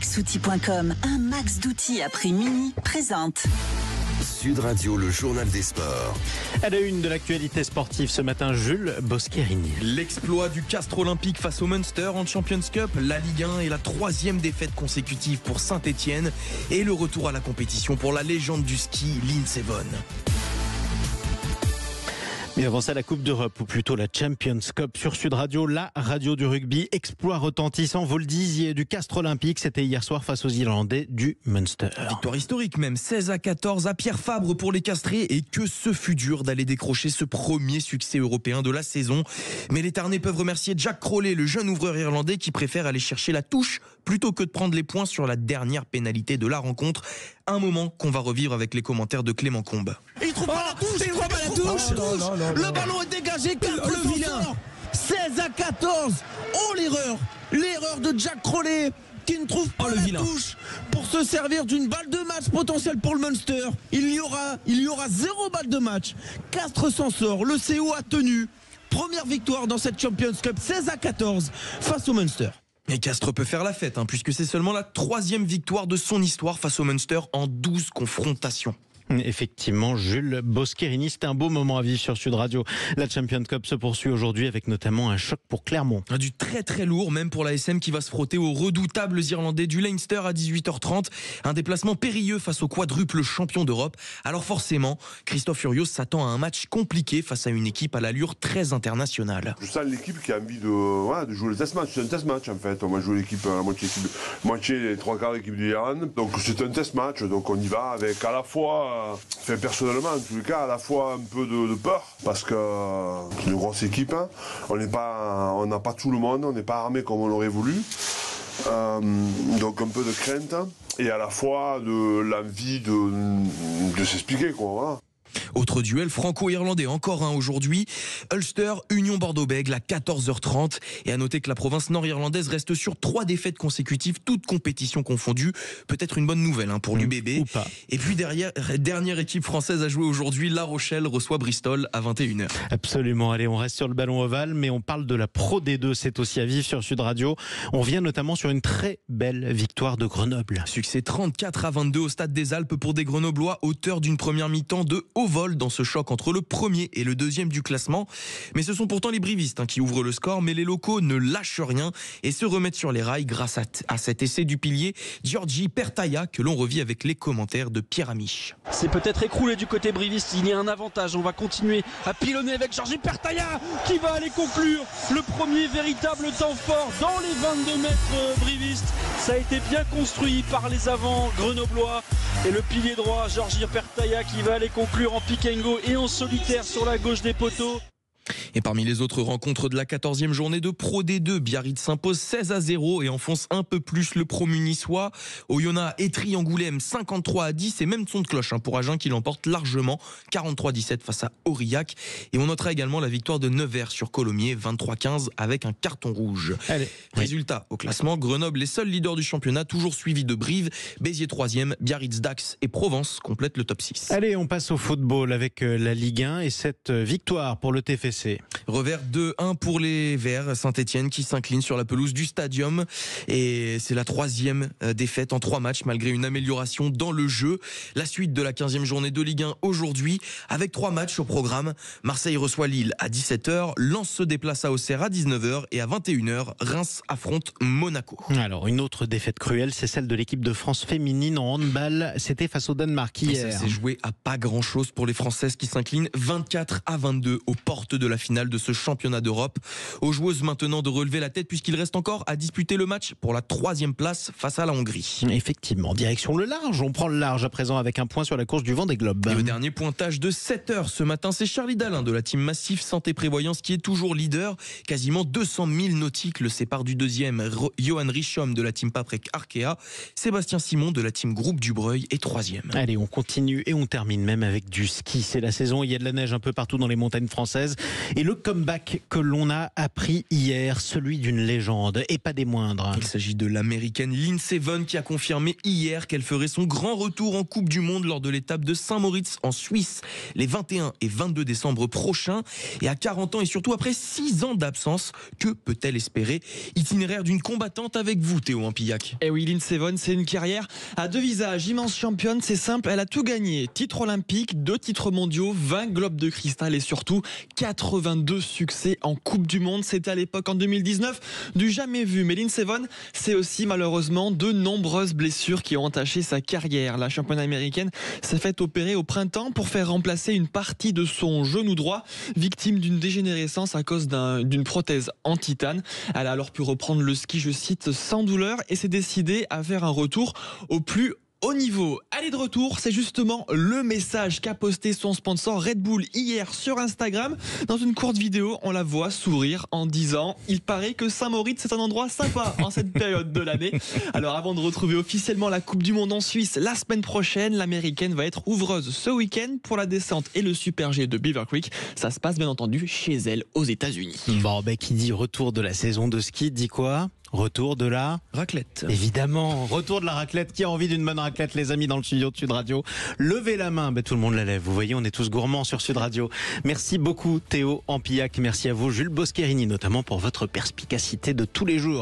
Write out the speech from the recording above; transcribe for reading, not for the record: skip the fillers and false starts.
Maxoutil.com, un max d'outils à prix mini, présente Sud Radio, le journal des sports. À la une de l'actualité sportive ce matin, Jules Boscherini. L'exploit du Castres Olympique face au Munster en Champions Cup, la Ligue 1 et la 3e défaite consécutive pour Saint-Etienne et le retour à la compétition pour la légende du ski, Lindsey Vonn. Mais avant ça, la Coupe d'Europe, ou plutôt la Champions Cup sur Sud Radio, la radio du rugby. Exploit retentissant, vous le disiez, du Castres Olympique. C'était hier soir face aux Irlandais du Munster. Victoire historique même, 16-14 à Pierre Fabre pour les Castrés. Et que ce fut dur d'aller décrocher ce premier succès européen de la saison. Mais les Tarnais peuvent remercier Jack Crowley, le jeune ouvreur irlandais qui préfère aller chercher la touche plutôt que de prendre les points sur la dernière pénalité de la rencontre. Un moment qu'on va revivre avec les commentaires de Clément Combe. Il trouve pas la touche, il trouve pas la touche. Le ballon est dégagé, le vilain. 16-14. Oh l'erreur de Jack Crowley qui ne trouve pas la touche pour se servir d'une balle de match potentielle pour le Munster. Il y aura 0 balle de match. Castres s'en sort, le CO a tenu. Première victoire dans cette Champions Cup, 16-14 face au Munster. Et Castres peut faire la fête, puisque c'est seulement la 3e victoire de son histoire face au Munster en 12 confrontations. Effectivement, Jules Boscherini, c'était un beau moment à vivre sur Sud Radio. La Champions Cup se poursuit aujourd'hui avec notamment un choc pour Clermont. Du très très lourd, même pour la SM qui va se frotter aux redoutables Irlandais du Leinster à 18h30. Un déplacement périlleux face au quadruple champion d'Europe. Alors forcément, Christophe Furios s'attend à un match compliqué face à une équipe à l'allure très internationale. Je sens l'équipe qui a envie de jouer le test match. C'est un test match en fait. On va jouer l'équipe, la moitié les 3/4 l'équipe du Iran. Donc c'est un test match. Donc on y va avec à la fois... personnellement, en tous les cas, à la fois un peu de peur, parce que c'est une grosse équipe, on n'a pas tout le monde, on n'est pas armé comme on l'aurait voulu, donc un peu de crainte, et à la fois de l'envie de s'expliquer, quoi, voilà. Autre duel franco-irlandais, encore un aujourd'hui. Ulster, Union Bordeaux-Bègles à 14h30. Et à noter que la province nord-irlandaise reste sur 3 défaites consécutives, toutes compétitions confondues. Peut-être une bonne nouvelle pour l'UBB. Et puis dernière équipe française à jouer aujourd'hui, La Rochelle reçoit Bristol à 21h. Absolument, allez, on reste sur le ballon ovale, mais on parle de la Pro D2, c'est aussi à vivre sur Sud Radio. On vient notamment sur une très belle victoire de Grenoble. Succès 34-22 au Stade des Alpes pour des Grenoblois, auteurs d'une première mi-temps de haut vol dans ce choc entre le premier et le deuxième du classement. Mais ce sont pourtant les brivistes qui ouvrent le score, mais les locaux ne lâchent rien et se remettent sur les rails grâce à cet essai du pilier Giorgi Pertaya que l'on revit avec les commentaires de Pierre Amiche. C'est peut-être écroulé du côté briviste, il y a un avantage, on va continuer à pilonner avec Giorgi Pertaya qui va aller conclure le premier véritable temps fort dans les 22 mètres brivistes. Ça a été bien construit par les avants grenoblois et le pilier droit Giorgi Pertaya qui va aller conclure en pick and go et en solitaire sur la gauche des poteaux. Et parmi les autres rencontres de la 14e journée de Pro D2, Biarritz s'impose 16-0 et enfonce un peu plus le promu niçois. Oyonnax Étry Angoulême 53-10 et même son de cloche pour Agen qui l'emporte largement 43-17 face à Aurillac. Et on notera également la victoire de Nevers sur Colomiers 23-15 avec un carton rouge. Résultat au classement, Grenoble les seuls leaders du championnat, toujours suivis de Brive, Béziers 3e, Biarritz, Dax et Provence complètent le top 6. Allez, on passe au football avec la Ligue 1 et cette victoire pour le TFC. Revers 2-1 pour les Verts, Saint-Etienne qui s'incline sur la pelouse du Stadium et c'est la 3e défaite en 3 matchs malgré une amélioration dans le jeu. La suite de la 15e journée de Ligue 1 aujourd'hui avec 3 matchs au programme. Marseille reçoit Lille à 17h, Lens se déplace à Auxerre à 19h et à 21h, Reims affronte Monaco. Alors une autre défaite cruelle, c'est celle de l'équipe de France féminine en handball. C'était face au Danemark hier. Et ça s'est joué à pas grand chose pour les Françaises qui s'inclinent 24-22 aux portes de la finale de ce championnat d'Europe. Aux joueuses maintenant de relever la tête puisqu'il reste encore à disputer le match pour la 3e place face à la Hongrie. Effectivement, direction le large. On prend le large à présent avec un point sur la course du Vendée Globe. Et le dernier pointage de 7h ce matin, c'est Charlie Dalin de la team Massif Santé Prévoyance qui est toujours leader. Quasiment 200 000 nautiques le séparent du deuxième. Johan Richom de la team Paprec Arkea. Sébastien Simon de la team Groupe Dubreuil est 3e. Allez, on continue et on termine même avec du ski. C'est la saison, il y a de la neige un peu partout dans les montagnes françaises. Et Et le comeback que l'on a appris hier, celui d'une légende, et pas des moindres. Il s'agit de l'américaine Lindsey Vonn qui a confirmé hier qu'elle ferait son grand retour en Coupe du Monde lors de l'étape de Saint-Moritz en Suisse les 21 et 22 décembre prochains. Et à 40 ans et surtout après 6 ans d'absence, que peut-elle espérer? Itinéraire d'une combattante avec vous, Théo Ampillac. Et oui, Lindsey Vonn, c'est une carrière à deux visages. Immense championne, c'est simple, elle a tout gagné. Titre olympique, 2 titres mondiaux, 20 globes de cristal et surtout 82 succès en Coupe du Monde. C'était à l'époque en 2019 du jamais vu. Mais Lindsey Vonn, c'est aussi malheureusement de nombreuses blessures qui ont entaché sa carrière. La championne américaine s'est fait opérer au printemps pour faire remplacer une partie de son genou droit, victime d'une dégénérescence à cause d'une prothèse en titane. Elle a alors pu reprendre le ski, je cite, sans douleur et s'est décidée à faire un retour au plus haut niveau. Elle est de retour, c'est justement le message qu'a posté son sponsor Red Bull hier sur Instagram. Dans une courte vidéo, on la voit sourire en disant « Il paraît que Saint-Moritz c'est un endroit sympa en cette période de l'année ». Alors avant de retrouver officiellement la Coupe du Monde en Suisse la semaine prochaine, l'américaine va être ouvreuse ce week-end pour la descente et le Super G de Beaver Creek. Ça se passe bien entendu chez elle aux États-Unis. Bon, qui dit retour de la saison de ski dit quoi ? Retour de la raclette. Évidemment, retour de la raclette. Qui a envie d'une bonne raclette, les amis, dans le studio de Sud Radio? Levez la main. Tout le monde la lève. Vous voyez, on est tous gourmands sur Sud Radio. Merci beaucoup, Théo Ampillac. Merci à vous, Jules Boscherini, notamment pour votre perspicacité de tous les jours.